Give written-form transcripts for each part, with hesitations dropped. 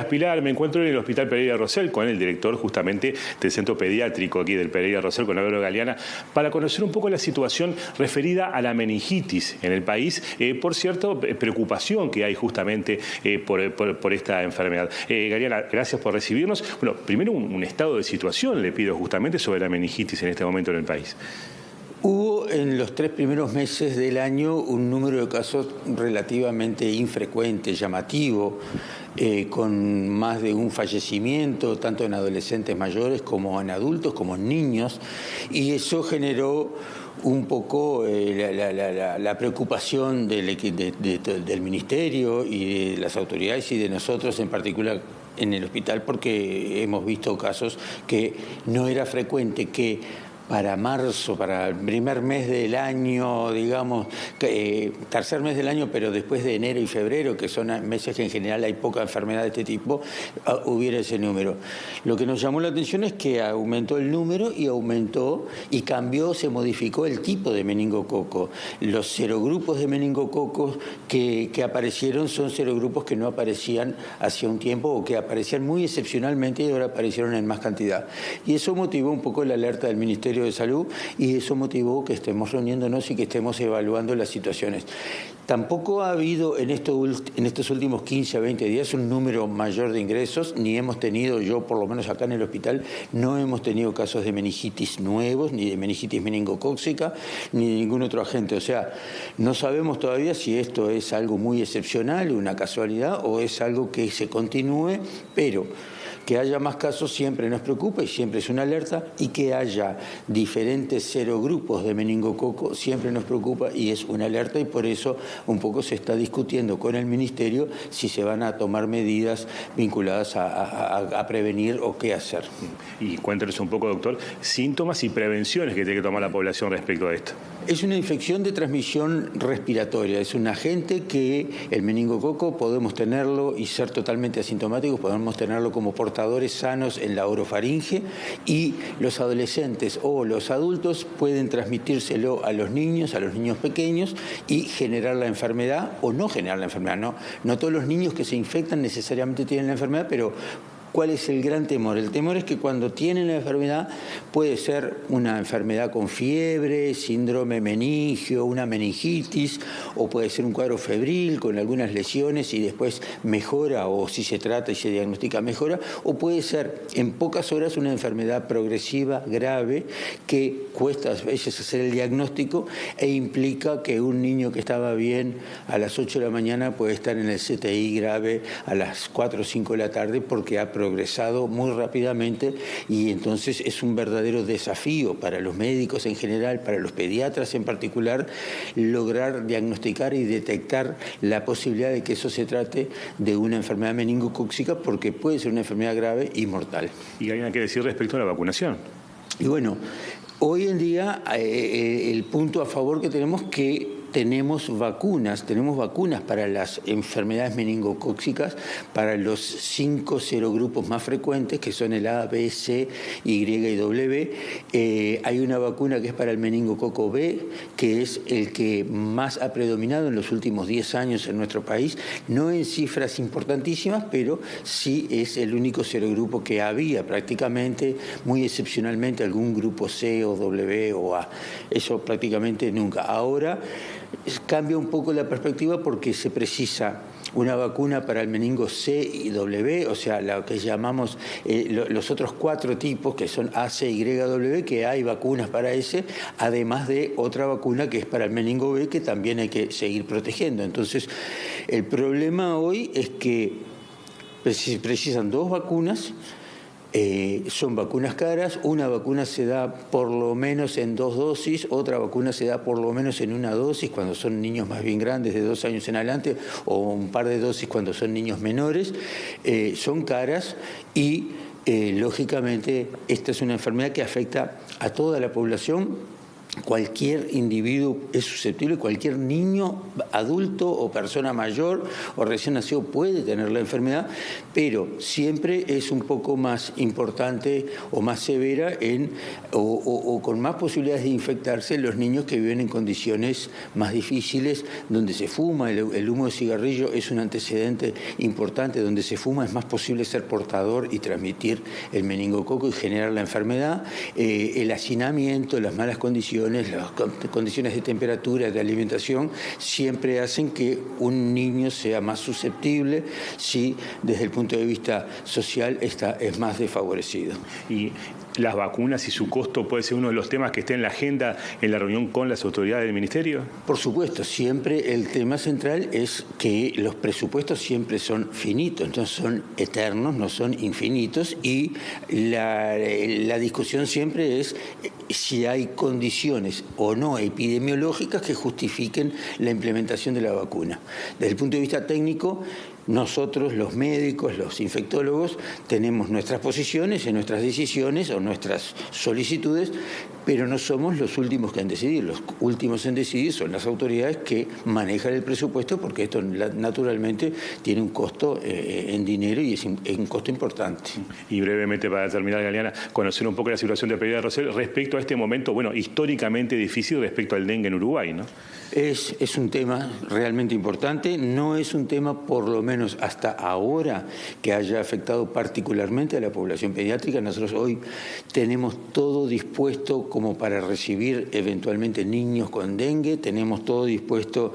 Pilar, me encuentro en el Hospital Pereira Rosell con el director justamente del centro pediátrico aquí del Pereira Rosell, con Álvaro Galeana, para conocer un poco la situación referida a la meningitis en el país, por cierto, preocupación que hay justamente por esta enfermedad. Galeana, gracias por recibirnos. Bueno, primero un estado de situación le pido justamente sobre la meningitis en este momento en el país. Hubo en los 3 primeros meses del año un número de casos relativamente infrecuente, llamativo, con más de un fallecimiento, tanto en adolescentes mayores como en adultos, como en niños, y eso generó un poco la preocupación del Ministerio y de las autoridades y de nosotros en particular en el hospital, porque hemos visto casos que no era frecuente que para marzo, para el primer mes del año, digamos, tercer mes del año, pero después de enero y febrero, que son meses que en general hay poca enfermedad de este tipo, hubiera ese número. Lo que nos llamó la atención es que aumentó el número y aumentó y cambió, se modificó el tipo de meningococo. Los serogrupos de meningococos que aparecieron son serogrupos que no aparecían hacía un tiempo o que aparecían muy excepcionalmente y ahora aparecieron en más cantidad. Y eso motivó un poco la alerta del Ministerio de Salud y eso motivó que estemos reuniéndonos y que estemos evaluando las situaciones. Tampoco ha habido en estos últimos 15 a 20 días un número mayor de ingresos, ni hemos tenido, yo por lo menos acá en el hospital, no hemos tenido casos de meningitis nuevos, ni de meningitis meningocóxica, ni de ningún otro agente. O sea, no sabemos todavía si esto es algo muy excepcional, una casualidad, o es algo que se continúe, pero que haya más casos siempre nos preocupa y siempre es una alerta, y que haya diferentes serogrupos de meningococo siempre nos preocupa y es una alerta, y por eso un poco se está discutiendo con el Ministerio si se van a tomar medidas vinculadas a prevenir o qué hacer. Y cuéntenos un poco, doctor, síntomas y prevenciones que tiene que tomar la población respecto a esto. Es una infección de transmisión respiratoria, es un agente que el meningococo podemos tenerlo y ser totalmente asintomáticos, podemos tenerlo como portadores sanos en la orofaringe, y los adolescentes o los adultos pueden transmitírselo a los niños pequeños y generar la enfermedad o no generar la enfermedad. No todos los niños que se infectan necesariamente tienen la enfermedad, pero ¿cuál es el gran temor? El temor es que cuando tienen la enfermedad puede ser una enfermedad con fiebre, síndrome meningio, una meningitis, o puede ser un cuadro febril con algunas lesiones y después mejora, o si se trata y se diagnostica mejora, o puede ser en pocas horas una enfermedad progresiva, grave, que cuesta a veces hacer el diagnóstico e implica que un niño que estaba bien a las 8 de la mañana puede estar en el CTI grave a las 4 o 5 de la tarde porque ha progresado muy rápidamente, y entonces es un verdadero desafío para los médicos en general, para los pediatras en particular, lograr diagnosticar y detectar la posibilidad de que eso se trate de una enfermedad meningocóxica, porque puede ser una enfermedad grave y mortal. ¿Y hay nada que decir respecto a la vacunación? Y bueno, hoy en día el punto a favor que tenemos tenemos vacunas para las enfermedades meningocóxicas, para los 5 serogrupos más frecuentes, que son el A, B, C, Y y W. Hay una vacuna que es para el meningococo B, que es el que más ha predominado en los últimos 10 años en nuestro país, no en cifras importantísimas, pero sí es el único serogrupo que había prácticamente, muy excepcionalmente algún grupo C o W o A. Eso prácticamente nunca. Ahora cambia un poco la perspectiva porque se precisa una vacuna para el meningo C y W, o sea, lo que llamamos los otros 4 tipos, que son A, C, Y, W, que hay vacunas para ese, además de otra vacuna que es para el meningo B, que también hay que seguir protegiendo. Entonces, el problema hoy es que precisan 2 vacunas. Son vacunas caras, una vacuna se da por lo menos en 2 dosis, otra vacuna se da por lo menos en 1 dosis cuando son niños más bien grandes, de 2 años en adelante, o un par de dosis cuando son niños menores. Son caras y lógicamente esta es una enfermedad que afecta a toda la población cualquier individuo es susceptible, cualquier niño, adulto o persona mayor o recién nacido puede tener la enfermedad, pero siempre es un poco más importante o más severa o con más posibilidades de infectarse los niños que viven en condiciones más difíciles, donde se fuma. El humo de cigarrillo es un antecedente importante. Donde se fuma es más posible ser portador y transmitir el meningococo y generar la enfermedad. El hacinamiento, las malas condiciones, las condiciones de temperatura, de alimentación, siempre hacen que un niño sea más susceptible si desde el punto de vista social es más desfavorecido. Y las vacunas y su costo puede ser uno de los temas que esté en la agenda en la reunión con las autoridades del Ministerio. Por supuesto, siempre el tema central es que los presupuestos siempre son finitos, entonces son eternos, no son infinitos, y la discusión siempre es si hay condiciones o no epidemiológicas que justifiquen la implementación de la vacuna. Desde el punto de vista técnico, nosotros, los médicos, los infectólogos, tenemos nuestras posiciones y nuestras decisiones o nuestras solicitudes, pero no somos los últimos que han decidido. Los últimos en decidir son las autoridades que manejan el presupuesto, porque esto naturalmente tiene un costo en dinero y es un costo importante. Y brevemente, para terminar, Galeana, conocer un poco la situación de Pereira Rosell respecto a este momento, bueno, históricamente difícil respecto al dengue en Uruguay, ¿no? Es un tema realmente importante, no es un tema, por lo menos hasta ahora, que haya afectado particularmente a la población pediátrica. Nosotros hoy tenemos todo dispuesto como para recibir eventualmente niños con dengue, tenemos todo dispuesto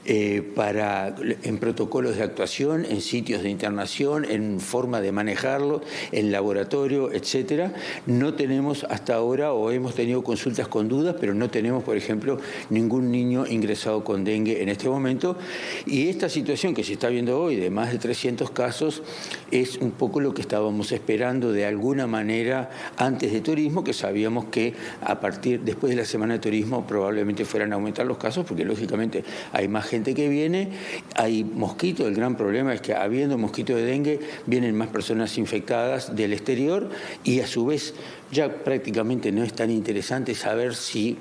en protocolos de actuación, en sitios de internación, en forma de manejarlo, en laboratorio, etcétera. No tenemos hasta ahora, o hemos tenido consultas con dudas, pero no tenemos, por ejemplo, ningún niño ingresado con dengue en este momento, y esta situación que se está viendo hoy de más de 300 casos es un poco lo que estábamos esperando de alguna manera antes de turismo, que sabíamos que después de la semana de turismo probablemente fueran a aumentar los casos, porque lógicamente hay más gente que viene, hay mosquitos. El gran problema es que habiendo mosquitos de dengue vienen más personas infectadas del exterior, y a su vez ya prácticamente no es tan interesante saber si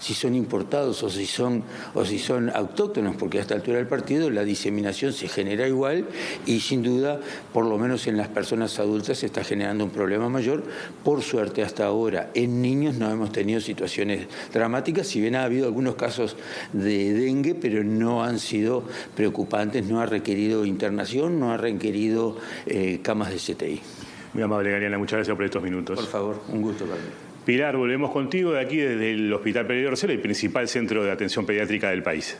son importados o si son autóctonos, porque a esta altura del partido la diseminación se genera igual, y sin duda, por lo menos en las personas adultas, se está generando un problema mayor. Por suerte, hasta ahora en niños no hemos tenido situaciones dramáticas, si bien ha habido algunos casos de dengue, pero no han sido preocupantes, no ha requerido internación, no ha requerido camas de CTI. Muy amable, Galeana, muchas gracias por estos minutos. Por favor, un gusto, Carlos. Pilar, volvemos contigo de aquí desde el Hospital Pereira Rosell, el principal centro de atención pediátrica del país.